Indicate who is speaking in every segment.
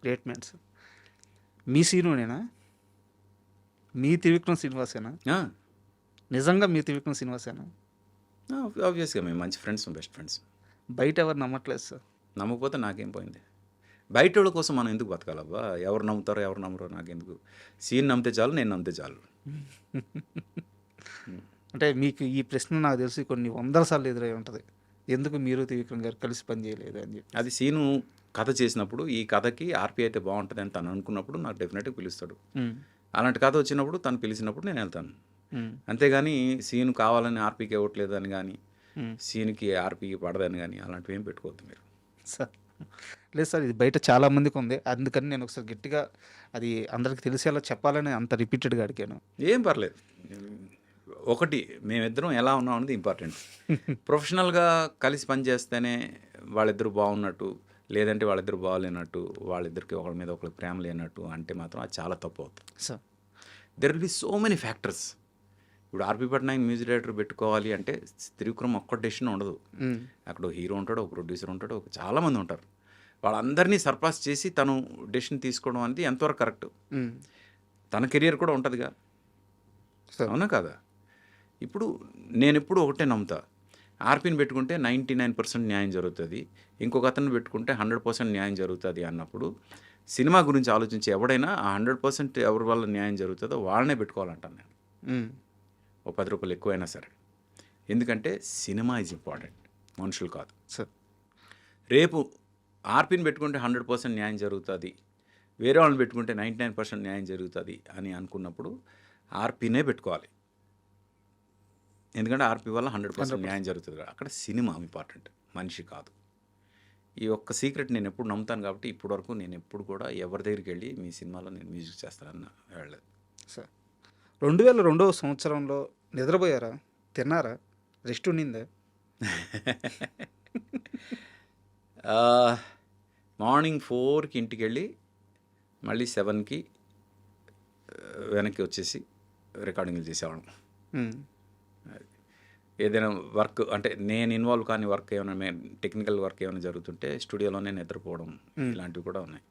Speaker 1: Great man sir. మీ సీనునేనా? మీ త్రివిక్రమ్ శ్రీనివాసేనా? నిజంగా మీ త్రివిక్రమ్ శ్రీనివాసేనా?
Speaker 2: ఆబ్వియస్గా మేము మంచి ఫ్రెండ్స్, బెస్ట్ ఫ్రెండ్స్.
Speaker 1: బయట ఎవరు నమ్మట్లేదు సార్.
Speaker 2: నమ్మకపోతే నాకేం పోయింది? బయట వాళ్ళ కోసం మనం ఎందుకు బతకాలబ్బా? ఎవరు నమ్ముతారో ఎవరు నమ్మరో నాకెందుకు? సీన్ నమ్మితే చాలు, నేను నమ్మితే చాలు.
Speaker 1: అంటే మీకు ఈ ప్రశ్న నాకు తెలిసి కొన్ని వందల సార్లు ఎదురై ఉంటుంది. ఎందుకు మీరు త్రివిక్రమ్ గారు కలిసి పనిచేయలేదు అని చెప్పి.
Speaker 2: అది సీను కథ చేసినప్పుడు ఈ కథకి ఆర్పి అయితే బాగుంటుంది అని తను అనుకున్నప్పుడు నాకు డెఫినెట్గా పిలుస్తాడు. అలాంటి కథ వచ్చినప్పుడు తను పిలిచినప్పుడు నేను వెళ్తాను. అంతేగాని సీను కావాలని ఆర్పీకి ఇవ్వట్లేదు అని కానీ, సీన్కి ఆర్పీకి పడదని కానీ అలాంటివి ఏం పెట్టుకోవద్దు మీరు.
Speaker 1: సార్ లేదు సార్, ఇది బయట చాలా మందికి ఉంది. అందుకని నేను ఒకసారి గట్టిగా అది అందరికి తెలిసేలా చెప్పాలని అంత రిపీటెడ్గా అడిగాను.
Speaker 2: ఏం పర్లేదు. ఒకటి, మేమిద్దరం ఎలా ఉన్నాం అనేది ఇంపార్టెంట్. ప్రొఫెషనల్గా కలిసి పనిచేస్తేనే వాళ్ళిద్దరు బాగున్నట్టు, లేదంటే వాళ్ళిద్దరు బాగాలేనట్టు, వాళ్ళిద్దరికి ఒకరి మీద ఒకరికి ప్రేమ లేనట్టు అంటే మాత్రం అది చాలా తప్పు అవుతుంది
Speaker 1: sir.
Speaker 2: There will be so many factors. ఇప్పుడు ఆర్పి పట్నాయక్ మ్యూజిక్ డైరెక్టర్ పెట్టుకోవాలి అంటే త్రివిక్రమ్ ఒక్క డెసిషన్ ఉండదు. అక్కడ ఒక హీరో ఉంటాడు, ఒక ప్రొడ్యూసర్ ఉంటాడు, చాలామంది ఉంటారు. వాళ్ళందరినీ సర్పాస్ చేసి తను డెసిషన్ తీసుకోవడం అనేది ఎంతవరకు కరెక్ట్? తన కెరియర్ కూడా ఉంటుందిగా, అవునా కాదా? ఇప్పుడు నేను ఎప్పుడు ఒకటే నమ్ముతా, ఆర్పీని పెట్టుకుంటే 99% న్యాయం జరుగుతుంది, ఇంకొక అతను పెట్టుకుంటే 100% న్యాయం జరుగుతుంది అన్నప్పుడు సినిమా గురించి ఆలోచించి ఎవడైనా ఆ 100% ఎవరి వల్ల న్యాయం జరుగుతుందో వాళ్ళనే పెట్టుకోవాలంటాను నేను. ఓ 10 రూపాయలు ఎక్కువైనా సరే. ఎందుకంటే సినిమా ఈజ్ ఇంపార్టెంట్, మనుషులు కాదు
Speaker 1: సార్.
Speaker 2: రేపు ఆర్పీని పెట్టుకుంటే 100% న్యాయం జరుగుతుంది, వేరే వాళ్ళని పెట్టుకుంటే 99% న్యాయం జరుగుతుంది అని అనుకున్నప్పుడు ఆర్పీనే పెట్టుకోవాలి. ఎందుకంటే ఆర్పీ వల్ల 100% న్యాయం జరుగుతుంది. అక్కడ సినిమా ఇంపార్టెంట్, మనిషి కాదు. ఈ ఒక్క సీక్రెట్ నేను ఎప్పుడు నమ్ముతాను. కాబట్టి ఇప్పటివరకు నేను ఎప్పుడు కూడా ఎవరి దగ్గరికి వెళ్ళి మీ సినిమాలో నేను మ్యూజిక్ చేస్తానన్న వెళ్ళలేదు
Speaker 1: సార్. 2002వ సంవత్సరంలో నిద్రపోయారా? తిన్నారా? రెస్ట్ ఉండిందా?
Speaker 2: మార్నింగ్ 4కి ఇంటికి వెళ్ళి మళ్ళీ 7కి వెనక్కి వచ్చేసి రికార్డింగ్లు చేసేవాళ్ళం. ఏదైనా వర్క్ అంటే నేను ఇన్వాల్వ్ కాని వర్క్ ఏమైనా, టెక్నికల్ వర్క్ ఏమైనా జరుగుతుంటే స్టూడియోలోనే నిద్రపోవడం, ఇలాంటివి కూడా ఉన్నాయి.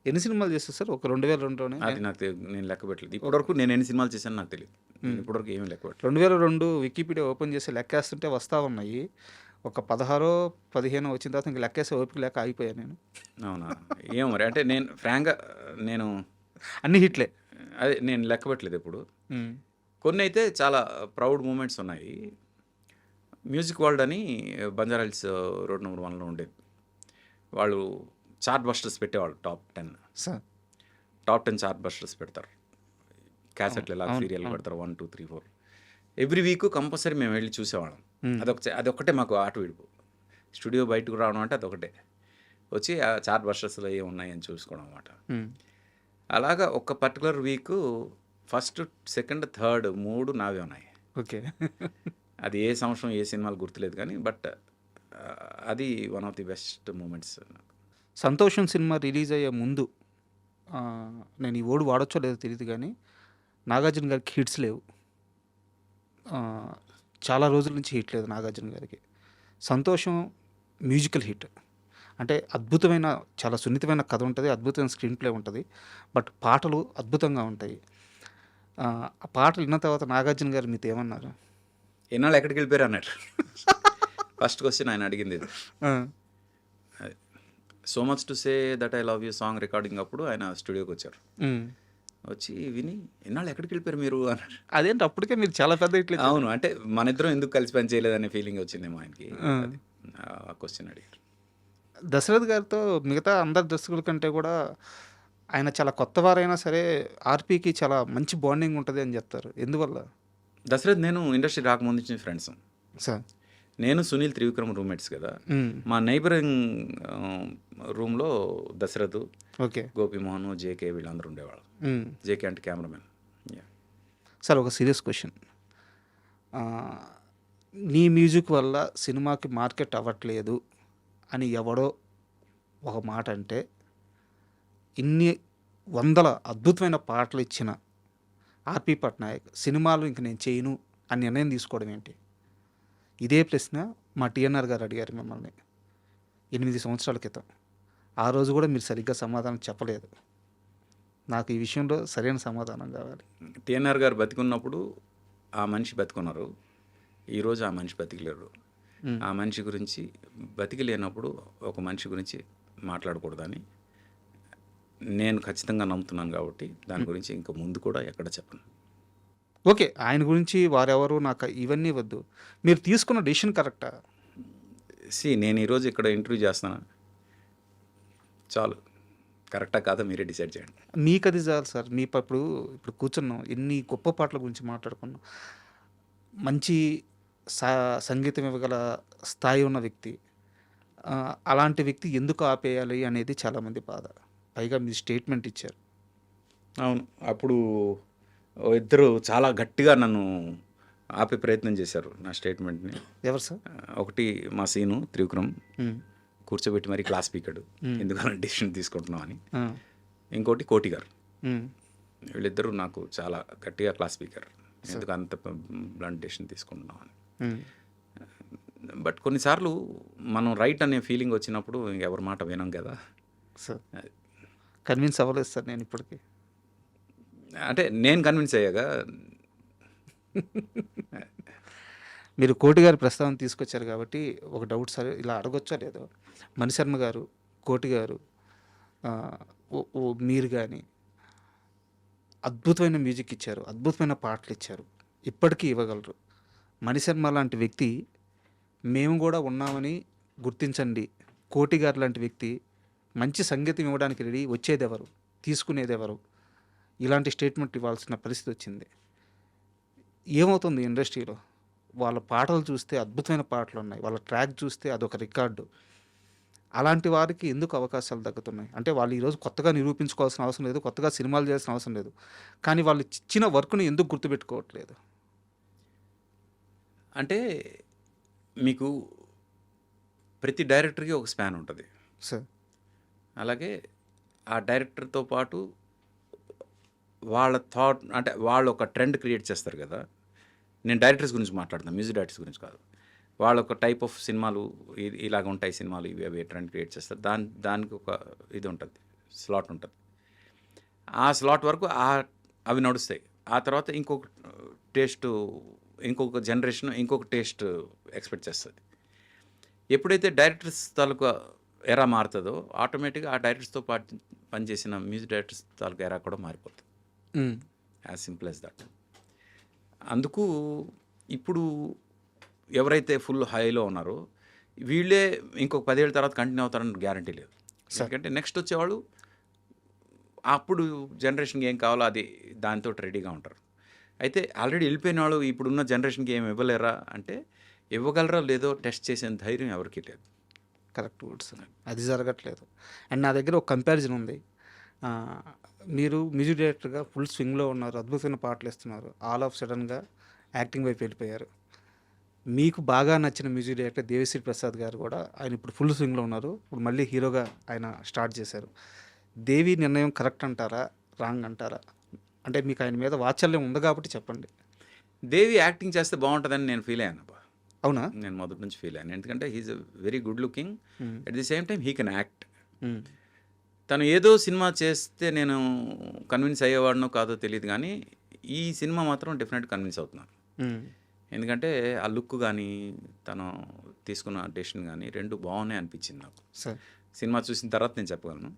Speaker 1: ఎన్ని సినిమాలు చేస్తారు సార్ ఒక 2002లోనే?
Speaker 2: అది నాకు నేను లెక్క పెట్టలేదు ఇప్పటివరకు. నేను ఎన్ని సినిమాలు చేశాను నాకు తెలియదు. ఇప్పటివరకు ఏమీ లెక్క పెట్టలేదు.
Speaker 1: 2002 వికీపీడియా ఓపెన్ చేసి లెక్కేస్తుంటే వస్తూ ఉన్నాయి. ఒక 16-15 వచ్చిన తర్వాత ఇంక లెక్కేసే ఓపిక లేక ఆగిపోయాను నేను.
Speaker 2: అవునా? ఏమో మరి. అంటే నేను ఫ్రాంక్గా నేను
Speaker 1: అన్ని హిట్లే.
Speaker 2: అదే నేను లెక్క పెట్టలేదు ఎప్పుడు. కొన్ని అయితే చాలా ప్రౌడ్ మూమెంట్స్ ఉన్నాయి. మ్యూజిక్ వరల్డ్ అని బంజారా హిల్స్ రోడ్ నెంబర్ 1లో ఉండేది. వాళ్ళు చార్ట్ బస్టర్స్ పెట్టేవాళ్ళు. టాప్ 10 చార్ట్ బస్టర్స్ పెడతారు. క్యాసెట్లు ఎలా సీరియల్ పెడతారు, 1, 2, 3, 4 ఎవ్రీ వీక్ కంపల్సరీ మేము వెళ్ళి చూసేవాళ్ళం. అదొక్కటే మాకు ఆట విడుపు. స్టూడియో బయటకు రావడం అంటే అదొకటే. వచ్చి ఆ చార్ట్ బస్టర్స్లో ఏమున్నాయి అని చూసుకోవడం అన్నమాట. అలాగా ఒక particular week first, second, third 3 నావే ఉన్నాయి.
Speaker 1: ఓకే.
Speaker 2: అది ఏ సంవత్సరం ఏ సినిమాలు గుర్తులేదు కానీ, బట్ అది one of the best moments.
Speaker 1: సంతోషం సినిమా రిలీజ్ అయ్యే ముందు నేను ఈ ఓడి వాడచ్చో లేదో తెలియదు కానీ నాగార్జున గారికి హిట్స్ లేవు. చాలా రోజుల నుంచి హిట్ లేదు నాగార్జున గారికి. సంతోషం మ్యూజికల్ హిట్. అంటే అద్భుతమైన, చాలా సున్నితమైన కథ ఉంటుంది, అద్భుతమైన స్క్రీన్ ప్లే ఉంటుంది, బట్ పాటలు అద్భుతంగా ఉంటాయి. ఆ పాటలు విన్న తర్వాత నాగార్జున గారు మీతో ఏమన్నారు?
Speaker 2: ఎన్నాళ్ళు ఎక్కడికి వెళ్ళిపోయారు అన్నట్టు ఫస్ట్ క్వశ్చన్ ఆయన అడిగింది. So much to say that I love you song recording అప్పుడు ఆయన స్టూడియోకి వచ్చారు. వచ్చి విని ఎన్నాళ్ళు ఎక్కడికి వెళ్ళిపోయారు మీరు అన్నారు.
Speaker 1: అదేంటి అప్పటికే మీరు చాలా పెద్ద హిట్.
Speaker 2: అవును, అంటే మన ఇద్దరం ఎందుకు కలిసి పని చేయలేదనే ఫీలింగ్ వచ్చిందేమో ఆయనకి. ఆ క్వశ్చన్ అడిగారు.
Speaker 1: దశరథ్ గారితో మిగతా అందరి దర్శకుల కంటే కూడా ఆయన చాలా కొత్తవారైనా సరే ఆర్పీకి చాలా మంచి బాండింగ్ ఉంటుంది అని చెప్తారు. ఎందువల్ల?
Speaker 2: దశరథ్ నేను ఇండస్ట్రీ రాకముందు నుంచి ఫ్రెండ్స్
Speaker 1: సార్.
Speaker 2: నేను సునీల్ త్రివిక్రమ్ రూమ్మేట్స్ కదా. మా నైబరింగ్ రూమ్లో దశరథ్,
Speaker 1: ఓకే,
Speaker 2: గోపిమోహన్, జేకే వీళ్ళందరూ ఉండేవాళ్ళు. జేకే అంటే కెమెరామెన్.
Speaker 1: సార్ ఒక సీరియస్ క్వశ్చన్. నీ మ్యూజిక్ వల్ల సినిమాకి మార్కెట్ అవ్వట్లేదు అని ఎవడో ఒక మాట అంటే, ఇన్ని వందల అద్భుతమైన పాటలు ఇచ్చిన ఆర్పి పట్నాయక్ సినిమాలు ఇంక నేను చేయను అని నిర్ణయం తీసుకోవడం ఏంటి? ఇదే ప్రశ్న మా టీఎన్ఆర్ గారు అడిగారు మిమ్మల్ని 8 సంవత్సరాల క్రితం. ఆ రోజు కూడా మీరు సరిగ్గా సమాధానం చెప్పలేదు. నాకు ఈ విషయంలో సరైన సమాధానం కావాలి.
Speaker 2: టీఎన్ఆర్ గారు బతికున్నప్పుడు ఆ మనిషి బతికున్నారు. ఈరోజు ఆ మనిషి బతికలేరు.
Speaker 1: ఉమ్.
Speaker 2: ఆ మనిషి గురించి బతికి లేనప్పుడు ఒక మనిషి గురించి మాట్లాడకూడదని నేను ఖచ్చితంగా నమ్ముతున్నాను కాబట్టి దాని గురించి ఇంకా ముందు కూడా ఎక్కడ చెప్పను.
Speaker 1: ఓకే, ఆయన గురించి వారెవరు నాకు ఇవన్నీ వద్దు. మీరు తీసుకున్న డెసిషన్ కరెక్టా?
Speaker 2: నేను ఈరోజు ఇక్కడ ఇంటర్వ్యూ చేస్తాను, చాలు. కరెక్టా కాదా మీరే డిసైడ్ చేయండి.
Speaker 1: మీకు అది చాలు సార్. ఇప్పుడు కూర్చున్నాం, ఎన్ని గొప్ప పాటల గురించి మాట్లాడుకున్నాం. మంచి సంగీతం ఇవ్వగల స్థాయి ఉన్న వ్యక్తి. అలాంటి వ్యక్తి ఎందుకు ఆపేయాలి అనేది చాలామంది బాధ. పైగా మీరు స్టేట్మెంట్ ఇచ్చారు.
Speaker 2: అవును, అప్పుడు ఇద్దరు చాలా గట్టిగా నన్ను ఆపే ప్రయత్నం చేశారు నా స్టేట్మెంట్ని.
Speaker 1: ఎవరు సార్?
Speaker 2: ఒకటి మా సీను త్రివిక్రమ్
Speaker 1: ఉమ్.
Speaker 2: కూర్చోబెట్టి మరి క్లాస్ పీకాడు, ఎందుకన్నా డెసిషన్ తీసుకుంటున్నాం అని.
Speaker 1: ఆ.
Speaker 2: ఇంకోటి కోటి గారు.
Speaker 1: ఉమ్.
Speaker 2: వీళ్ళిద్దరూ నాకు చాలా గట్టిగా క్లాస్ స్పీకర్, ఎందుకు అంత బ్లంట్ డెసిషన్ తీసుకుంటున్నాం అని.
Speaker 1: ఉమ్.
Speaker 2: బట్ కొన్నిసార్లు మనం రైట్ అనే ఫీలింగ్ వచ్చినప్పుడు ఎవరి మాట వినం కదా.
Speaker 1: సార్ కన్విన్స్ అవ్వలేదు సార్ నేను ఇప్పటికీ.
Speaker 2: అంటే నేను కన్విన్స్ అయ్యాగా.
Speaker 1: మీరు కోటి గారి ప్రస్తావన తీసుకొచ్చారు కాబట్టి ఒక డౌట్ సార్, ఇలా అడగొచ్చా లేదో. మణిశర్మ గారు, కోటి గారు, ఆ, మీరు కానీ అద్భుతమైన మ్యూజిక్ ఇచ్చారు, అద్భుతమైన పాటలు ఇచ్చారు, ఇప్పటికీ ఇవ్వగలరు. మణిశర్మ లాంటి వ్యక్తి మేము కూడా ఉన్నామని గుర్తించండి. కోటి గారు లాంటి వ్యక్తి మంచి సంగీతం ఇవ్వడానికి రెడీ, వచ్చేదెవరు, తీసుకునేదెవరు? ఇలాంటి స్టేట్మెంట్ ఇవ్వాల్సిన పరిస్థితి వచ్చింది. ఏమవుతుంది ఇండస్ట్రీలో? వాళ్ళ పాటలు చూస్తే అద్భుతమైన పాటలు ఉన్నాయి, వాళ్ళ ట్రాక్ చూస్తే అదొక రికార్డు. అలాంటి వారికి ఎందుకు అవకాశాలు తగ్గుతున్నాయి? అంటే వాళ్ళు ఈరోజు కొత్తగా నిరూపించుకోవాల్సిన అవసరం లేదు, కొత్తగా సినిమాలు చేయాల్సిన అవసరం లేదు, కానీ వాళ్ళు ఇచ్చిన వర్క్ని ఎందుకు గుర్తుపెట్టుకోవట్లేదు?
Speaker 2: అంటే మీకు ప్రతి డైరెక్టర్కి ఒక స్పాన్ ఉంటుంది
Speaker 1: సార్.
Speaker 2: అలాగే ఆ డైరెక్టర్తో పాటు వాళ్ళ థాట్, అంటే వాళ్ళు ఒక ట్రెండ్ క్రియేట్ చేస్తారు కదా. నేను డైరెక్టర్స్ గురించి మాట్లాడుతాను, మ్యూజిక్ డైరెక్టర్స్ గురించి కాదు. వాళ్ళు ఒక టైప్ ఆఫ్ సినిమాలు ఇలాగ ఉంటాయి సినిమాలు, ఇవి అవి ట్రెండ్ క్రియేట్ చేస్తారు. దానికి ఒక ఇది ఉంటుంది, స్లాట్ ఉంటుంది. ఆ స్లాట్ వరకు అవి నడుస్తాయి. ఆ తర్వాత ఇంకొక టేస్ట్, ఇంకొక జనరేషన్ ఇంకొక టేస్ట్ ఎక్స్పెక్ట్ చేస్తుంది. ఎప్పుడైతే డైరెక్టర్స్ తాలూకా ఎరా మారుతుందో ఆటోమేటిక్గా ఆ డైరెక్టర్స్తో పాటు పనిచేసిన మ్యూజిక్ డైరెక్టర్స్ తాలూకా ఎరా కూడా మారిపోతుంది. As simple as that. అందుకు ఇప్పుడు ఎవరైతే ఫుల్ హైలో ఉన్నారో వీళ్ళే ఇంకొక 10 ఏళ్ళ తర్వాత కంటిన్యూ అవుతారని గ్యారంటీ లేదు. ఎందుకంటే నెక్స్ట్ వచ్చేవాళ్ళు అప్పుడు జనరేషన్కి ఏం కావాలో అది దాంతో రెడీగా ఉంటారు. అయితే ఆల్రెడీ వెళ్ళిపోయిన వాళ్ళు ఇప్పుడున్న జనరేషన్కి ఏం ఇవ్వలేరా అంటే, ఇవ్వగలరా లేదో టెస్ట్ చేసే ధైర్యం ఎవరికీ లేదు.
Speaker 1: కరెక్ట్ వర్డ్స్, అది జరగట్లేదు. అండ్ నా దగ్గర ఒక కంపారిజన్ ఉంది. మీరు మ్యూజిక్ డైరెక్టర్గా ఫుల్ స్వింగ్లో ఉన్నారు, అద్భుతమైన పాటలు ఇస్తున్నారు, ఆల్ ఆఫ్ సడన్గా యాక్టింగ్ వైపు వెళ్ళిపోయారు. మీకు బాగా నచ్చిన మ్యూజిక్ డైరెక్టర్ దేవిశ్రీ ప్రసాద్ గారు కూడా ఆయన ఇప్పుడు ఫుల్ స్వింగ్లో ఉన్నారు, ఇప్పుడు మళ్ళీ హీరోగా ఆయన స్టార్ట్ చేశారు. దేవి నిర్ణయం కరెక్ట్ అంటారా, రాంగ్ అంటారా? అంటే మీకు ఆయన మీద వాత్సల్యం ఉంది కాబట్టి చెప్పండి.
Speaker 2: దేవి యాక్టింగ్ చేస్తే బాగుంటుందని నేను ఫీల్ అయ్యాను.
Speaker 1: అవునా?
Speaker 2: నేను మొదటి నుంచి ఫీల్ అయ్యాను, ఎందుకంటే he's a very good looking, at the same time he can act. తను ఏదో సినిమా చేస్తే నేను కన్విన్స్ అయ్యేవాడినో కాదో తెలియదు, కానీ ఈ సినిమా మాత్రం డెఫినెట్ కన్విన్స్ అవుతున్నాను. ఎందుకంటే ఆ లుక్ కానీ తను తీసుకున్న డెసిషన్ కానీ రెండు బాగున్నాయి అనిపించింది నాకు. సినిమా చూసిన తర్వాత నేను చెప్పగలను.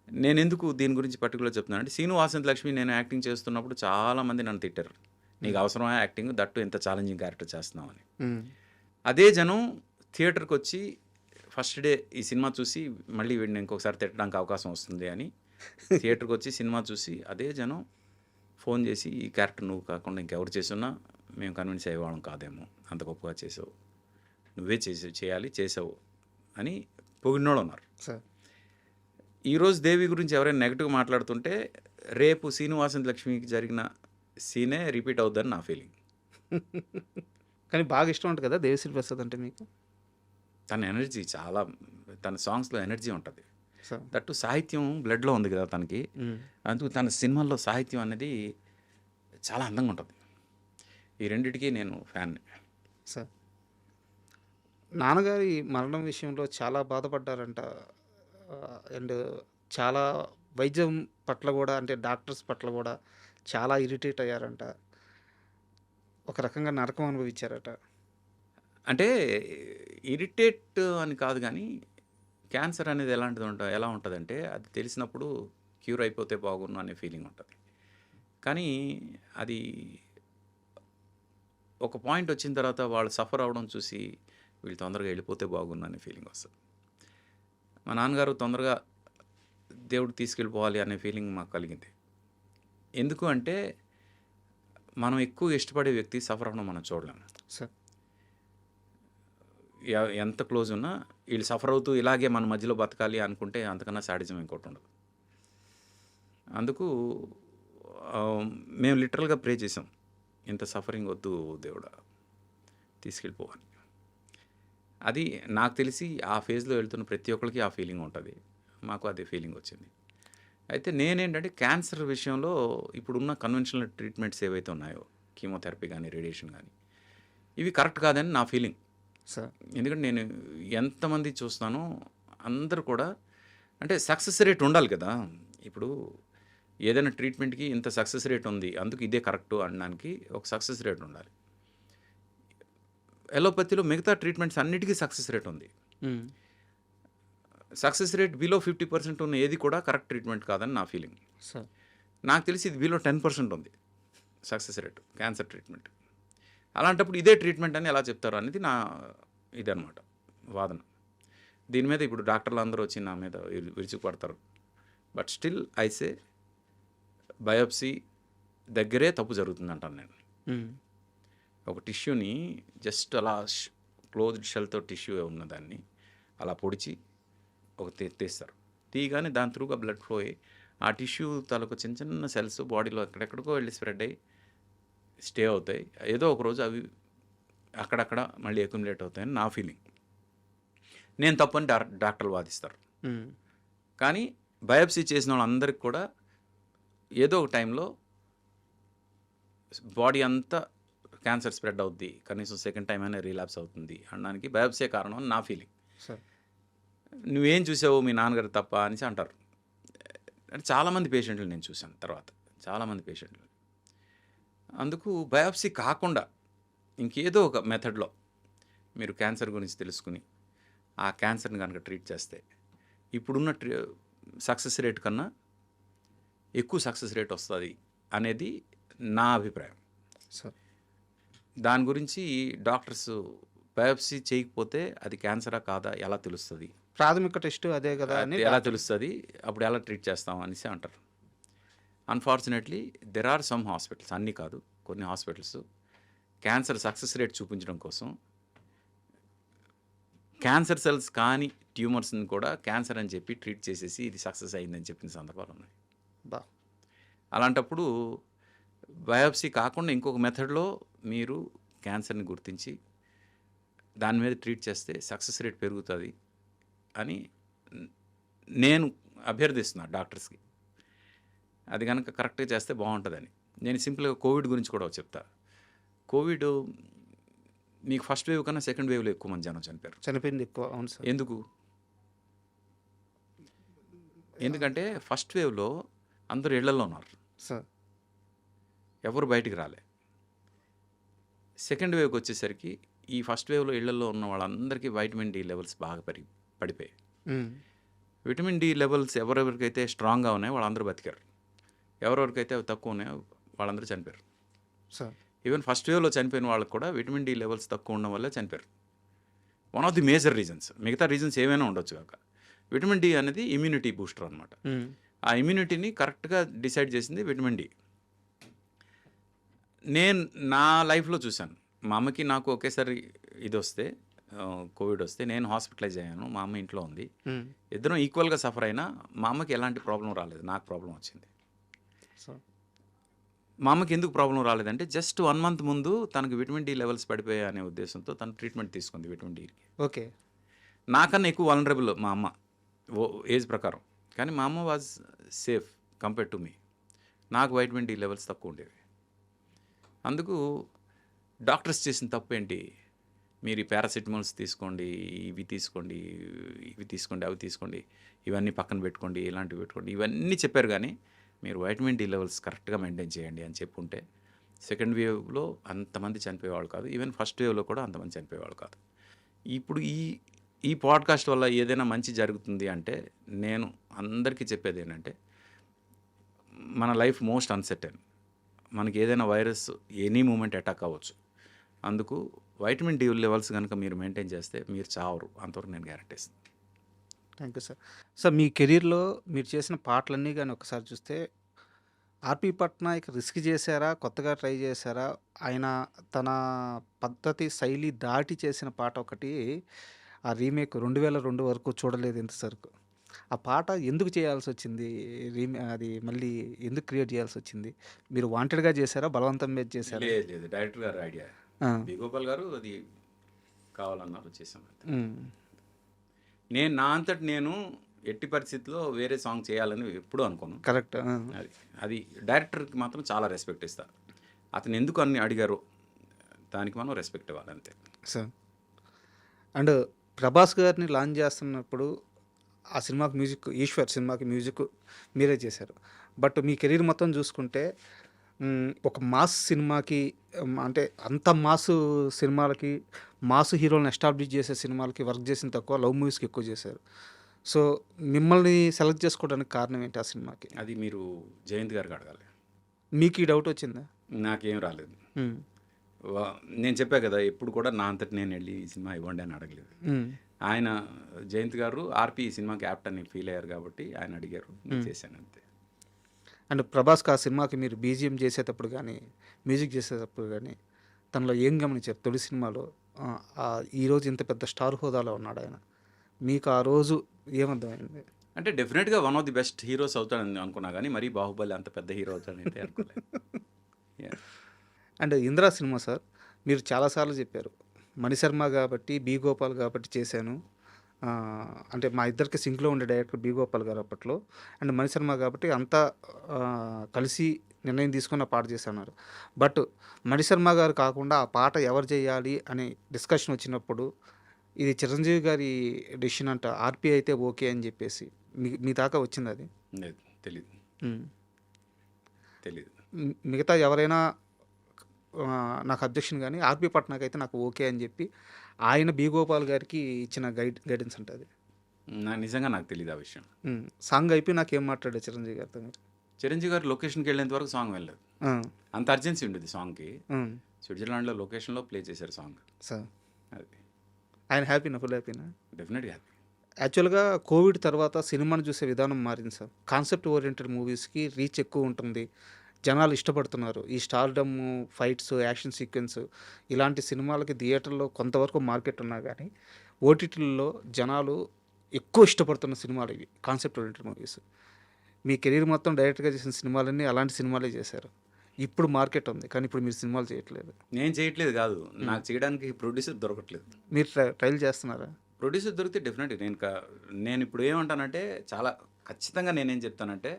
Speaker 2: నేను ఎందుకు దీని గురించి పర్టికులర్ చెప్తున్నాను అంటే, శ్రీను వాసంతి లక్ష్మి నేను యాక్టింగ్ చేస్తున్నప్పుడు చాలామంది నన్ను తిట్టారు, నీకు అవసరమా యాక్టింగ్, దట్టు ఎంత ఛాలెంజింగ్ క్యారెక్టర్ చేస్తున్నావు అని. అదే జనం థియేటర్కి వచ్చి ఫస్ట్ డే ఈ సినిమా చూసి మళ్ళీ వీడిని ఇంకొకసారి తిట్టడానికి అవకాశం వస్తుంది అని థియేటర్కి వచ్చి సినిమా చూసి అదే జనం ఫోన్ చేసి, ఈ క్యారెక్టర్ నువ్వు కాకుండా ఇంకెవరు చేస్తున్నా మేము కన్విన్స్ అయ్యేవాళ్ళం కాదేమో, అంత గొప్పగా చేసావు, నువ్వే చేసావు అని పొగిడినోళ్ళు ఉన్నారు. ఈరోజు దేవి గురించి ఎవరైనా నెగిటివ్ మాట్లాడుతుంటే రేపు శ్రీనివాసంతి లక్ష్మికి జరిగిన సీనే రిపీట్ అవుద్దని నా ఫీలింగ్.
Speaker 1: కానీ బాగా ఇష్టం ఉంటుంది కదా దేవిశ్రీ ప్రసాద్ అంటే మీకు?
Speaker 2: తన ఎనర్జీ చాలా, తన సాంగ్స్లో ఎనర్జీ ఉంటుంది. దట్టు సాహిత్యం బ్లడ్లో ఉంది కదా తనకి, అందుకు తన సినిమాల్లో సాహిత్యం అనేది చాలా అందంగా ఉంటుంది. ఈ రెండిటికి నేను ఫ్యాన్ని.
Speaker 1: సార్, నాన్నగారి మరణం విషయంలో చాలా బాధపడ్డారంట. అండ్ చాలా వైద్యం పట్ల గూడా అంటే డాక్టర్స్ పట్ల గూడా చాలా ఇరిటేట్ అయ్యారంట. ఒక రకంగా నరకం అనుభవించారట.
Speaker 2: అంటే ఇరిటేట్ అని కాదు గానీ, క్యాన్సర్ అనేది ఎలా ఉంటదంటే, అది తెలిసినప్పుడు క్యూర్ అయిపోతే బాగున్ను అనే ఫీలింగ్ ఉంటది. కానీ అది ఒక పాయింట్ వచ్చిన తర్వాత వాళ్ళు సఫర్ అవ్వడం చూసి, వీళ్ళు తొందరగా వెళ్ళిపోతే బాగున్ను అనే ఫీలింగ్ వస్తది. మా నాన్నగారు తొందరగా దేవుడు తీసుకెళ్ళిపోవాలి అనే ఫీలింగ్ మాకు కలిగింది. ఎందుకు అంటే, మనం ఎక్కువ ఇష్టపడే వ్యక్తి సఫర్ అవ్వడం మనం చూడలేము.
Speaker 1: సార్.
Speaker 2: ఎంత క్లోజ్ ఉన్నా వీళ్ళు సఫర్ అవుతూ ఇలాగే మన మధ్యలో బతకాలి అనుకుంటే అంతకన్నా సాడిజం ఇంకోటి ఉండదు. అందుకు మేము లిటరల్గా ప్రే చేసాం, ఇంత సఫరింగ్ వద్దు దేవుడా, తీసుకెళ్ళిపో అని. అది నాకు తెలిసి ఆ ఫేజ్లో వెళ్తున్న ప్రతి ఒక్కరికి ఆ ఫీలింగ్ ఉంటుంది. మాకు అదే ఫీలింగ్ వచ్చింది. అయితే నేనేంటంటే క్యాన్సర్ విషయంలో ఇప్పుడున్న కన్వెన్షనల్ ట్రీట్మెంట్స్ ఏవైతే ఉన్నాయో, కీమోథెరపీ కానీ రేడియేషన్ కానీ, ఇవి కరెక్ట్ కాదని నా ఫీలింగ్.
Speaker 1: సార్.
Speaker 2: ఎందుకంటే నేను ఎంతమంది చూస్తానో అందరూ కూడా అంటే సక్సెస్ రేట్ ఉండాలి కదా. ఇప్పుడు ఏదైనా ట్రీట్మెంట్కి ఇంత సక్సెస్ రేట్ ఉంది, అందుకు ఇదే కరెక్టు అనడానికి ఒక సక్సెస్ రేట్ ఉండాలి. ఎలోపతిలో మిగతా ట్రీట్మెంట్స్ అన్నిటికీ సక్సెస్ రేట్ ఉంది. సక్సెస్ రేట్ బిలో 50% ఉన్న ఏది కూడా కరెక్ట్ ట్రీట్మెంట్ కాదని నా ఫీలింగ్.
Speaker 1: సార్.
Speaker 2: నాకు తెలిసి ఇది బిలో 10% ఉంది సక్సెస్ రేటు క్యాన్సర్ ట్రీట్మెంట్. అలాంటప్పుడు ఇదే ట్రీట్మెంట్ అని ఎలా చెప్తారు అనేది నా ఇదనమాట వాదన. దీని మీద ఇప్పుడు డాక్టర్లు అందరూ వచ్చి నా మీద విరుచుకుపడతారు. బట్ స్టిల్ ఐసే బయోప్సీ దగ్గరే తప్పు జరుగుతుందంటాను నేను. ఒక టిష్యూని జస్ట్ అలా క్లోజ్డ్ షెల్తో టిష్యూ ఉన్నదాన్ని అలా పొడిచి ఒక తీస్తారు. తీయగానే దాని త్రూగా బ్లడ్ ఫ్లో అయ్యి ఆ టిష్యూ తాలూకు చిన్న చిన్న సెల్స్ బాడీలో ఎక్కడెక్కడికో వెళ్ళి స్ప్రెడ్ అయ్యి స్టే అవుతాయి. ఏదో ఒక రోజు అవి అక్కడక్కడ మళ్ళీ అక్యుములేట్ అవుతాయని నా ఫీలింగ్. నేను తప్పని డాక్టర్లు వాదిస్తారు. కానీ బయోప్సీ చేసిన వాళ్ళందరికీ కూడా ఏదో ఒక టైంలో బాడీ అంతా క్యాన్సర్ స్ప్రెడ్ అవుద్ది, కనీసం సెకండ్ టైం అయినా రీలాప్స్ అవుతుంది అనడానికి బయోప్సీ కారణం అని నా ఫీలింగ్. నువ్వేం చూసావు మీ నాన్నగారు తప్ప అనేసి అంటారు. అంటే చాలామంది పేషెంట్లు నేను చూశాను తర్వాత, చాలామంది పేషెంట్లు. అందుకు బయాప్సీ కాకుండా ఇంకేదో ఒక మెథడ్లో మీరు క్యాన్సర్ గురించి తెలుసుకుని ఆ క్యాన్సర్ని కనుక ట్రీట్ చేస్తే ఇప్పుడున్న సక్సెస్ రేట్ కన్నా ఎక్కువ సక్సెస్ రేట్ వస్తుంది అనేది నా అభిప్రాయం. దాని గురించి డాక్టర్స్ బయాప్సీ చేయకపోతే అది క్యాన్సరా కాదా ఎలా తెలుస్తుంది,
Speaker 1: ప్రాథమిక టెస్ట్ అదే కదా అని
Speaker 2: ఎలా తెలుస్తుంది, అప్పుడు ఎలా ట్రీట్ చేస్తాం అనేసి అంటారు. Unfortunately there are some hospitals, అన్నీ కాదు, కొన్ని హాస్పిటల్స్ క్యాన్సర్ సక్సెస్ రేట్ చూపించడం కోసం క్యాన్సర్ సెల్స్ కానీ ట్యూమర్స్ని కూడా క్యాన్సర్ అని చెప్పి ట్రీట్ చేసేసి ఇది సక్సెస్ అయిందని చెప్పిన సందర్భాలు ఉన్నాయి. అలాంటప్పుడు బయాప్సీ కాకుండా ఇంకొక మెథడ్లో మీరు క్యాన్సర్ని గుర్తించి దాని మీద ట్రీట్ చేస్తే సక్సెస్ రేట్ పెరుగుతుంది అని నేను అభ్యర్థిస్తున్నాను డాక్టర్స్కి. అది కనుక కరెక్ట్గా చేస్తే బాగుంటుందని. నేను సింపుల్గా కోవిడ్ గురించి కూడా చెప్తా. కోవిడ్ మీకు ఫస్ట్ వేవ్ కన్నా సెకండ్ వేవ్లో ఎక్కువ మంది జనం
Speaker 1: చనిపోయింది ఎక్కువ. అవును సార్.
Speaker 2: ఎందుకంటే ఫస్ట్ వేవ్లో అందరూ ఇళ్లలో ఉన్నారు
Speaker 1: సార్,
Speaker 2: ఎవరు బయటికి రాలే. సెకండ్ వేవ్కి వచ్చేసరికి ఈ ఫస్ట్ వేవ్లో ఇళ్లలో ఉన్న వాళ్ళందరికీ వైటమిన్ డి లెవెల్స్ బాగా పడిపోయాయి. విటమిన్ డి లెవెల్స్ ఎవరెవరికైతే స్ట్రాంగ్గా ఉన్నాయో వాళ్ళందరూ బతికారు, ఎవరెవరికైతే అవి తక్కువ ఉన్నాయో వాళ్ళందరూ చనిపోయారు. ఈవెన్ ఫస్ట్ వేవ్లో చనిపోయిన వాళ్ళకి కూడా విటమిన్ డి లెవెల్స్ తక్కువ ఉండడం వల్లే చనిపోయారు. One of the major reasons, మిగతా రీజన్స్ ఏమైనా ఉండొచ్చు కాక విటమిన్ డి అనేది ఇమ్యూనిటీ బూస్టర్ అనమాట. ఆ ఇమ్యూనిటీని కరెక్ట్గా డిసైడ్ చేసింది విటమిన్ డి. నేను నా లైఫ్లో చూశాను, మా అమ్మకి నాకు ఒకేసారి ఇది వస్తే కోవిడ్ వస్తే నేను హాస్పిటలైజ్ అయ్యాను, మా అమ్మ ఇంట్లో ఉంది. ఇద్దరం ఈక్వల్గా సఫర్ అయినా మా అమ్మకి ఎలాంటి ప్రాబ్లం రాలేదు, నాకు ప్రాబ్లం వచ్చింది. మా అమ్మకి ఎందుకు ప్రాబ్లం రాలేదంటే జస్ట్ 1 month ముందు తనకు విటమిన్ డి లెవెల్స్ పడిపోయాయి అనే ఉద్దేశంతో తను ట్రీట్మెంట్ తీసుకుంది విటమిన్ డికి.
Speaker 1: ఓకే.
Speaker 2: నాకన్నా ఎక్కువ వలనరబుల్ మా అమ్మ ఏజ్ ప్రకారం, కానీ మా అమ్మ was safe compare to me. నాకు వైటమిన్ డి లెవెల్స్ తక్కువ ఉండేవి. అందుకు డాక్టర్స్ చేసిన తప్పు ఏంటి, మీరు ఈ పారాసిటమాల్స్ తీసుకోండి, ఇవి తీసుకోండి, ఇవి తీసుకోండి, అవి తీసుకోండి, ఇవన్నీ పక్కన పెట్టుకోండి, ఇలాంటివి పెట్టుకోండి, ఇవన్నీ చెప్పారు. కానీ మీరు వైటమిన్ డి లెవెల్స్ కరెక్ట్గా మెయింటైన్ చేయండి అని చెప్పుంటే సెకండ్ వేవ్లో అంతమంది చనిపోయేవాళ్ళు కాదు. ఈవెన్ ఫస్ట్ వేవ్లో కూడా అంతమంది చనిపోయేవాళ్ళు కాదు. ఇప్పుడు ఈ ఈ పాడ్కాస్ట్ వల్ల ఏదైనా మంచి జరుగుతుంది అంటే నేను అందరికీ చెప్పేది ఏంటంటే, మన లైఫ్ మోస్ట్ అన్సర్టెన్. మనకి ఏదైనా వైరస్ ఎనీ మూమెంట్ అటాక్ అవ్వచ్చు. అందుకు వైటమిన్ డి లెవెల్స్ కనుక మీరు మెయింటైన్ చేస్తే మీరు చావరు, అంతవరకు నేను గ్యారెంటీ ఇస్తాను.
Speaker 1: Thank you sir. సార్ మీ కెరీర్‌లో మీరు చేసిన పాటలన్నీ గాని ఒకసారి చూస్తే, ఆర్‌పీ పట్నాయక్ రిస్క్ చేశారా? కొత్తగా ట్రై చేశారా? ఆయన తన పద్ధతి, శైలి దాటి చేసిన పాట ఒకటి, ఆ రీమేక్ 2002 వరకు చూడలేదు ఇంతవరకు. ఆ పాట ఎందుకు చేయాల్సొచ్చింది? అది మళ్ళీ ఎందుకు క్రియేట్ చేయాల్సొచ్చింది? మీరు వాంటెడ్‌గా చేశారా? బలవంతం మీద చేశారా?
Speaker 2: లేదు లేదు, డైరెక్టర్ గారు ఐడియా.
Speaker 1: ఆ!
Speaker 2: బి గోపాల్ గారు అది కావాలన్నారు, చేసాం అంతే.
Speaker 1: హ్మ్.
Speaker 2: నేను నా అంతటి నేను ఎట్టి పరిస్థితిలో వేరే సాంగ్ చేయాలని ఎప్పుడూ అనుకోను.
Speaker 1: కరెక్ట్. ఆ!
Speaker 2: అది అది డైరెక్టర్కి మాత్రం చాలా రెస్పెక్ట్ ఇస్తా. అతను ఎందుకు అన్ని అడిగారో దానికి మనం రెస్పెక్ట్ ఇవ్వాలి అంతే.
Speaker 1: సార్. అండ్ ప్రభాస్ గారిని లాంచ్ చేస్తున్నప్పుడు ఆ సినిమాకి మ్యూజిక్, 'ఈశ్వర్' సినిమాకి మ్యూజిక్ మీరే చేశారు. బట్ మీ కెరీర్ మొత్తం చూసుకుంటే ఒక మాస్ సినిమాకి, అంటే అంత మాసు సినిమాలకి, మాస్ హీరోలను ఎస్టాబ్లిష్ చేసే సినిమాలకి వర్క్ చేసింది తక్కువ, లవ్ మూవీస్‌కి ఎక్కువ చేశారు. సో, మిమ్మల్ని సెలెక్ట్ చేసుకోవడానికి కారణం ఏంటి ఆ సినిమాకి?
Speaker 2: అది మీరు జయంత్ గారికి అడగాలి.
Speaker 1: మీకు ఈ డౌట్ వచ్చిందా?
Speaker 2: నాకేం రాలేదు.
Speaker 1: హ్మ్.
Speaker 2: నేను చెప్పా కదా, ఎప్పుడు కూడా నా అంతటి నేను వెళ్ళి ఈ సినిమా ఇవ్వండి అని అడగలేదు.
Speaker 1: హ్మ్.
Speaker 2: ఆయన జయంత్ గారు ఆర్పి ఈ సినిమాకి యాప్ట్ అని ఫీల్ అయ్యారు కాబట్టి ఆయన అడిగారు, నేను చేశాను అంతే.
Speaker 1: అండ్ ప్రభాస్‌కి ఆ సినిమాకి మీరు బీజీఎం చేసేటప్పుడు గానీ, మ్యూజిక్ చేసేటప్పుడు గానీ, తనలో ఏం గమనించారు? తొలి సినిమాలో ఈరోజు ఇంత పెద్ద స్టార్ హోదాలో ఉన్నాడాయన. మీకు ఆ రోజు ఏమర్థమైంది?
Speaker 2: అంటే డెఫినెట్గా one of the best heroes అవుతాడని అనుకున్నా, కానీ మరీ బాహుబలి అంత పెద్ద హీరో అవుతాడని అయితే అనుకోలేదు. Yeah.
Speaker 1: And 'Indra' cinema sir, మీరు చాలా సార్లు చెప్పారు. మణిశర్మ గాబట్టి, బి. గోపాల్ గాబట్టి చేశాను. అంటే మా ఇద్దరికి సింక్‌లో ఉండే డైరెక్టర్ బి. గోపాల్ గారు అప్పట్లో. అండ్ మణిశర్మ గాబట్టి అంతా కలిసి నిర్ణయం తీసుకొని ఆ పాట చేశాన్నారు. బట్ మణిశర్మ గారు కాకుండా ఆ పాట ఎవరు చేయాలి అనే డిస్కషన్ వచ్చినప్పుడు, ఇది చిరంజీవి గారి డెసిషన్ అంట. ఆర్‌పీ అయితే ఓకే అని చెప్పేసి. మీ దాకా వచ్చిందా అది?
Speaker 2: లేదు, తెలీదు.
Speaker 1: హ్మ్.
Speaker 2: తెలీదు.
Speaker 1: మిగతా ఎవరైనా నాకు అబ్జెక్షన్ గానీ, ఆర్‌పీ పట్నాయక్ అయితే నాకు ఓకే అని చెప్పి, ఆయన బి. గోపాల్ గారికి ఇచ్చిన గైడెన్స్ అంట అది.
Speaker 2: నిజంగా నాకు తెలీదు ఆ విషయం.
Speaker 1: సాంగ్ అయిపోయి నాకేం మాట్లాడారు చిరంజీవి గారితో మీరు?
Speaker 2: చిరంజీవి గారు లొకేషన్కి వెళ్ళేంత వరకు సాంగ్ వెళ్ళలేదు.
Speaker 1: ఆ!
Speaker 2: అంత అర్జెన్సీ ఉండేది సాంగ్కి.
Speaker 1: హ్మ్.
Speaker 2: స్విట్జర్లాండ్లో లొకేషన్లో ప్లే చేశారు సాంగ్.
Speaker 1: సార్.
Speaker 2: అది
Speaker 1: ఆయన హ్యాపీనా? ఫుల్ హ్యాపీనా?
Speaker 2: డెఫినెట్గా హ్యాపీ.
Speaker 1: యాక్చువల్‌గా కోవిడ్ తర్వాత సినిమాను చూసే విధానం మారింది సార్. కాన్సెప్ట్ ఓరియెంటెడ్ మూవీస్‌కి రీచ్ ఎక్కువ ఉంటుంది. జనాలు ఇష్టపడుతున్నారు. ఈ స్టార్‌డమ్, ఫైట్స్, యాక్షన్ సీక్వెన్స్ ఇలాంటి సినిమాలకి థియేటర్‌లో కొంతవరకు మార్కెట్ ఉన్నా గానీ, ఓటీటీల్లో జనాలు ఎక్కువ ఇష్టపడుతున్న సినిమాలు ఇవి. Concept oriented movies. మీ కెరీర్ మొత్తం డైరెక్ట్‌గా చేసిన సినిమాలన్నీ అలాంటి సినిమాలే చేశారు. ఇప్పుడు మార్కెట్ ఉంది. కానీ ఇప్పుడు మీరు సినిమాలు చేయట్లేదు.
Speaker 2: నేను చేయట్లేదు కాదు, నాకు చేయడానికి ప్రొడ్యూసర్ దొరకట్లేదు.
Speaker 1: మీరు ట్రైల్ చేస్తున్నారా?
Speaker 2: ప్రొడ్యూసర్ దొరికితే డెఫినెట్గా నేను ఇప్పుడు ఏమంటానంటే, చాలా ఖచ్చితంగా నేనేం చెప్తానంటే,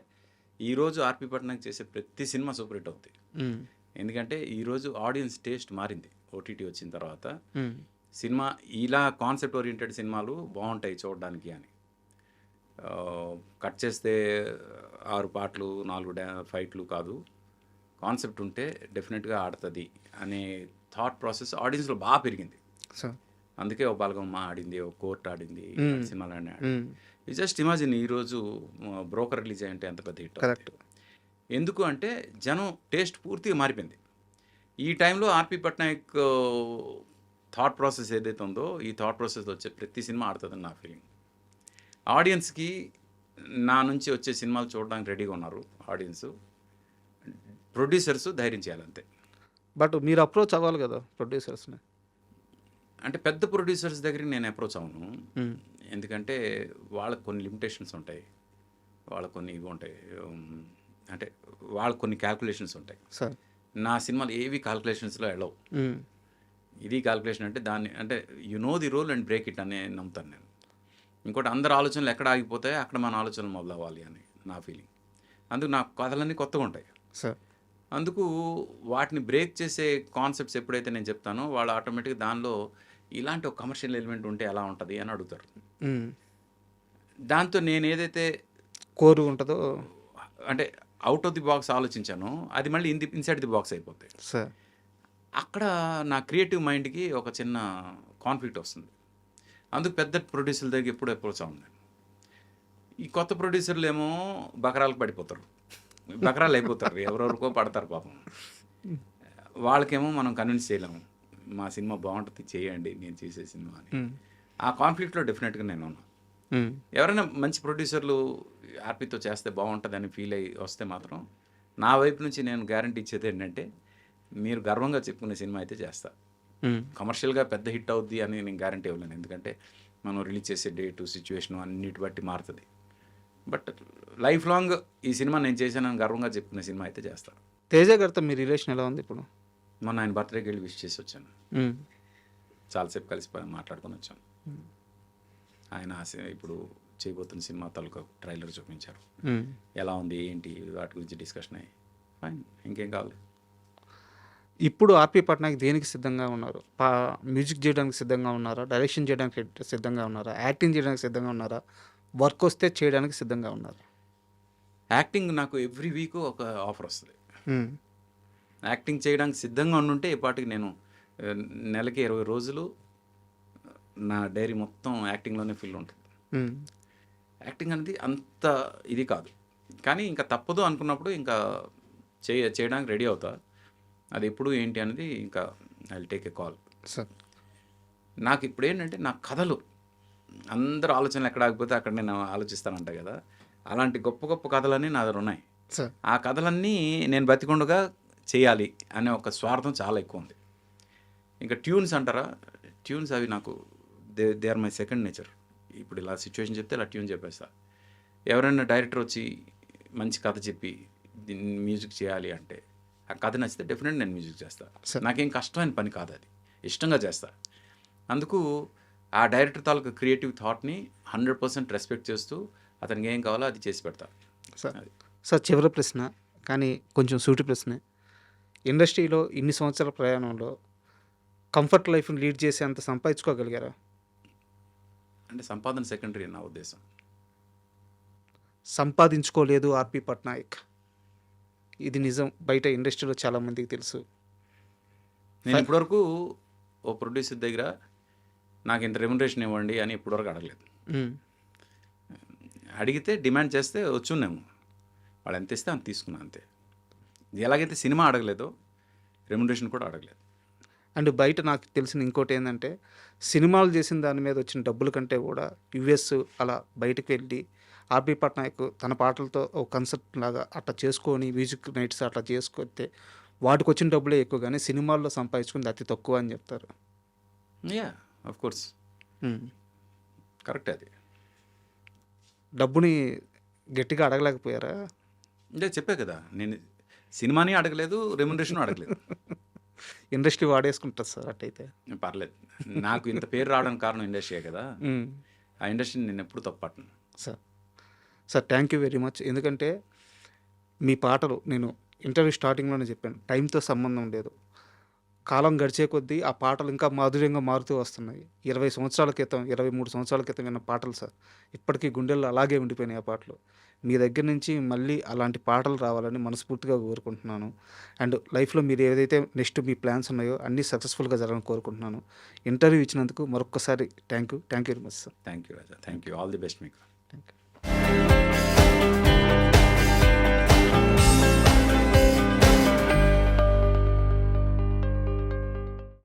Speaker 2: ఈరోజు ఆర్పి పట్నాయక్ చేసే ప్రతి సినిమా సూపర్ హిట్ అవుతాయి.
Speaker 1: హ్మ్.
Speaker 2: ఎందుకంటే ఈరోజు ఆడియన్స్ టేస్ట్ మారింది ఓటీటీ వచ్చిన తర్వాత.
Speaker 1: హ్మ్.
Speaker 2: సినిమా ఇలా కాన్సెప్ట్ ఓరియంటెడ్ సినిమాలు బాగుంటాయి చూడడానికి అని. కట్ చేస్తే 6 పాటలు 4 ఫైట్లు కాదు, కాన్సెప్ట్ ఉంటే డెఫినెట్గా ఆడుతుంది అనే థాట్ ప్రాసెస్ ఆడియన్స్లో బాగా పెరిగింది.
Speaker 1: సార్.
Speaker 2: అందుకే ఓ బాలగమ్మ ఆడింది, ఓ కోర్ట్ ఆడింది, సినిమాలన్నీ ఆడింది.
Speaker 1: హ్మ్.
Speaker 2: జస్ట్ ఇమాజిన్ ఈరోజు బ్రోకర్ రిలీజ్ అయ్యంటే ఎంత పెద్ద హిట్.
Speaker 1: కరెక్ట్.
Speaker 2: ఎందుకు అంటే జనం టేస్ట్ పూర్తిగా మారిపోయింది. ఈ టైంలో ఆర్పి పట్నాయక్ థాట్ ప్రాసెస్ ఏదైతే ఉందో, ఈ థాట్ ప్రాసెస్ వచ్చే ప్రతి సినిమా ఆడుతుందని నా ఫీలింగ్. ఆడియన్స్కి నా నుంచి వచ్చే సినిమాలు చూడడానికి రెడీగా ఉన్నారు ఆడియన్స్. ప్రొడ్యూసర్స్ ధైర్యం చేయాలంతే.
Speaker 1: బట్ మీరు అప్రోచ్ అవ్వాలి కదా ప్రొడ్యూసర్స్‌ని.
Speaker 2: అంటే పెద్ద ప్రొడ్యూసర్స్ దగ్గరికి నేను అప్రోచ్ అవ్వను.
Speaker 1: హ్మ్.
Speaker 2: ఎందుకంటే వాళ్ళకి కొన్ని లిమిటేషన్స్ ఉంటాయి, వాళ్ళకి కొన్ని ఇవి ఉంటాయి. అంటే వాళ్ళకి కొన్ని క్యాల్కులేషన్స్ ఉంటాయి.
Speaker 1: సార్.
Speaker 2: నా సినిమాలు ఏవి క్యాల్కులేషన్స్లో వెళ్ళవు.
Speaker 1: హ్మ్.
Speaker 2: ఇది క్యాల్కులేషన్ అంటే దాన్ని అంటే you know the roll and break it అనే నమ్ముతాను నేను. ఇంకోటి, అందరి ఆలోచనలు ఎక్కడ ఆగిపోతాయో అక్కడ మన ఆలోచనలు మొదలవ్వాలి అని నా ఫీలింగ్. అందుకు నా కథలన్నీ కొత్తగా ఉంటాయి.
Speaker 1: సార్.
Speaker 2: అందుకు వాటిని బ్రేక్ చేసే కాన్సెప్ట్స్ ఎప్పుడైతే నేను చెప్తానో వాళ్ళు ఆటోమేటిక్గా దానిలో ఇలాంటి ఒక కమర్షియల్ ఎలిమెంట్ ఉంటే ఎలా ఉంటుంది అని అడుగుతారు.
Speaker 1: ఉమ్.
Speaker 2: దాంతో నేను ఏదైతే
Speaker 1: కోరు ఉంటుందో.
Speaker 2: అంటే అవుట్ ఆఫ్ ది బాక్స్ ఆలోచించానో అది మళ్ళీ ఇన్సైడ్ ది బాక్స్ అయిపోతాయి.
Speaker 1: సార్.
Speaker 2: అక్కడ నా క్రియేటివ్ మైండ్కి ఒక చిన్న కాన్ఫ్లిక్ట్ వస్తుంది. అందుకు పెద్ద ప్రొడ్యూసర్ల దగ్గర ఎప్పుడు అప్రోచ్ అవ్వను. ఈ కొత్త ప్రొడ్యూసర్లు ఏమో బకరాలకు పడిపోతారు, బకరాలు అయిపోతారు, ఎవరెవరికో పడతారు పాపం. వాళ్ళకేమో మనం కన్విన్స్ చేయలేము, మా సినిమా బాగుంటుంది చేయండి నేను చేసే సినిమా అని. ఆ కాన్ఫ్లిక్ట్లో డెఫినెట్గా నేను ఉన్నాను. ఎవరైనా మంచి ప్రొడ్యూసర్లు ఆర్పీతో చేస్తే బాగుంటుందని ఫీల్ అయ్యి వస్తే మాత్రం నా వైపు నుంచి నేను గ్యారంటీ ఇచ్చేది ఏంటంటే, మీరు గర్వంగా చెప్పుకునే సినిమా అయితే చేస్తా. కమర్షియల్గా పెద్ద హిట్ అవుద్ది అని నేను గ్యారంటీ ఇవ్వలేను, ఎందుకంటే మనం రిలీజ్ చేసే డేటు సిచ్యువేషను అన్నిటి బట్టి మారుతుంది. బట్ లైఫ్ లాంగ్ ఈ సినిమా నేను చేశానని గర్వంగా చెప్పుకునే సినిమా అయితే చేస్తాను.
Speaker 1: తేజ గారితో మీ రిలేషన్ ఎలా ఉంది ఇప్పుడు?
Speaker 2: మొన్న ఆయన బర్త్డేకి వెళ్ళి విష్ చేసి వచ్చాను. చాలాసేపు కలిసి మాట్లాడుకొని వచ్చాను. ఆయన ఇప్పుడు చేయబోతున్న సినిమా తాలూకా ట్రైలర్ చూపించారు. ఎలా ఉంది ఏంటి వాటి గురించి డిస్కషన్ అయ్యి ఫైన్, ఇంకేం కావాలి.
Speaker 1: ఇప్పుడు ఆర్పి పట్నాయక్ దేనికి సిద్ధంగా ఉన్నారు? మ్యూజిక్ చేయడానికి సిద్ధంగా ఉన్నారా? డైరెక్షన్ చేయడానికి సిద్ధంగా ఉన్నారా? యాక్టింగ్ చేయడానికి సిద్ధంగా ఉన్నారా? వర్క్ వస్తే చేయడానికి సిద్ధంగా ఉన్నారా?
Speaker 2: యాక్టింగ్ నాకు ఎవ్రీ వీక్ ఒక ఆఫర్ వస్తుంది. యాక్టింగ్ చేయడానికి సిద్ధంగా ఉండుంటే ఈ పాటికి నేను నెలకి 20 రోజులు నా డైరీ మొత్తం యాక్టింగ్లోనే ఫిల్ ఉంటుంది. యాక్టింగ్ అనేది అంత ఇది కాదు, కానీ ఇంకా తప్పదు అనుకున్నప్పుడు ఇంకా చేయడానికి రెడీ అవుతా. అది ఎప్పుడు ఏంటి అనేది ఇంకా I will take a call.
Speaker 1: Sir,
Speaker 2: నాకు ఇప్పుడు ఏంటంటే నా కథలు అందరూ ఆలోచనలు ఎక్కడ ఆగిపోతే అక్కడ నేను ఆలోచిస్తానంట కదా, అలాంటి గొప్ప గొప్ప కథలన్నీ నా దగ్గర ఉన్నాయి.
Speaker 1: సార్,
Speaker 2: ఆ కథలన్నీ నేను బతికొండగా చేయాలి అనే ఒక స్వార్థం చాలా ఎక్కువ ఉంది. ఇంకా ట్యూన్స్ అంటారా, ట్యూన్స్ అవి నాకు they are my second nature. ఇప్పుడు ఇలా సిచ్యువేషన్ చెప్తే ఇలా ట్యూన్ చెప్పేస్తా. ఎవరైనా డైరెక్టర్ వచ్చి మంచి కథ చెప్పి దీన్ని మ్యూజిక్ చేయాలి అంటే ఆ కథ నచ్చితే డెఫినెట్ నేను మ్యూజిక్ చేస్తాను. నాకేం కష్టమైన పని కాదు, అది ఇష్టంగా చేస్తా. అందుకు ఆ డైరెక్టర్ తాలూకు క్రియేటివ్ థాట్ని 100% రెస్పెక్ట్ చేస్తూ అతనికి ఏం కావాలో అది చేసి పెడతా.
Speaker 1: సార్ చివరి ప్రశ్న, కానీ కొంచెం సూటి ప్రశ్నే. ఇండస్ట్రీలో ఇన్ని సంవత్సరాల ప్రయాణంలో కంఫర్ట్ లైఫ్ని లీడ్ చేసేంత సంపాదించుకోగలిగారా?
Speaker 2: అంటే సంపాదన సెకండరీ నా ఉద్దేశం.
Speaker 1: సంపాదించుకోలేదు ఆర్పి పట్నాయక్, ఇది నిజం. బయట ఇండస్ట్రీలో చాలామందికి తెలుసు.
Speaker 2: నేను ఇప్పటివరకు ఓ ప్రొడ్యూసర్ దగ్గర నాకు ఇంత రెమ్యునరేషన్ ఇవ్వండి అని ఇప్పటివరకు అడగలేదు. అడిగితే డిమాండ్ చేస్తే వచ్చున్నాము, వాళ్ళు ఎంత ఇస్తే అంత తీసుకున్నా అంతే. ఎలాగైతే సినిమా అడగలేదో రెమ్యునరేషన్ కూడా అడగలేదు.
Speaker 1: అండ్ బయట నాకు తెలిసిన ఇంకోటి ఏంటంటే, సినిమాలు చేసిన దాని మీద వచ్చిన డబ్బుల కంటే కూడా యుఎస్ అలా బయటకు వెళ్ళి ఆర్పి పట్నాయక్ తన పాటలతో ఒక కన్సర్ట్ లాగా అట్లా చేసుకొని మ్యూజిక్ నైట్స్ అట్లా చేసుకొస్తే వాటికి వచ్చిన డబ్బులే ఎక్కువ, కానీ సినిమాల్లో సంపాదించుకుంది అతి తక్కువ అని చెప్తారు.
Speaker 2: Yeah of course, correct. అది
Speaker 1: డబ్బుని గట్టిగా అడగలేకపోయారా?
Speaker 2: అంటే చెప్పే కదా, నేను సినిమాని అడగలేదు, రెమ్యునరేషన్ అడగలేదు.
Speaker 1: ఇండస్ట్రీ వాడేసుకుంటుంది సార్ అట్టయితే.
Speaker 2: పర్లేదు, నాకు ఇంత పేరు రావడానికి కారణం ఇండస్ట్రీయే కదా. ఆ ఇండస్ట్రీని నేను ఎప్పుడు తప్పట్ను.
Speaker 1: Sir thank you very much. ఎందుకంటే మీ పాటలు నేను ఇంటర్వ్యూ స్టార్టింగ్లోనే చెప్పాను, టైంతో సంబంధం లేదు. కాలం గడిచే కొద్దీ ఆ పాటలు ఇంకా మాధుర్యంగా మారుతూ వస్తున్నాయి. 20 సంవత్సరాల క్రితం 23 సంవత్సరాల క్రితం విన్న పాటలు సార్ ఇప్పటికీ గుండెల్లో అలాగే ఉండిపోయినాయి ఆ పాటలు. మీ దగ్గర నుంచి మళ్ళీ అలాంటి పాటలు రావాలని మనస్ఫూర్తిగా కోరుకుంటున్నాను. అండ్ లైఫ్లో మీరు ఏదైతే నెక్స్ట్ మీ ప్లాన్స్ ఉన్నాయో అన్నీ సక్సెస్ఫుల్గా జరగాలని కోరుకుంటున్నాను. ఇంటర్వ్యూ ఇచ్చినందుకు మరొక్కసారి thank you very much sir.
Speaker 2: Thank you Raja, thank you, all the best మీకు.
Speaker 1: Thank you.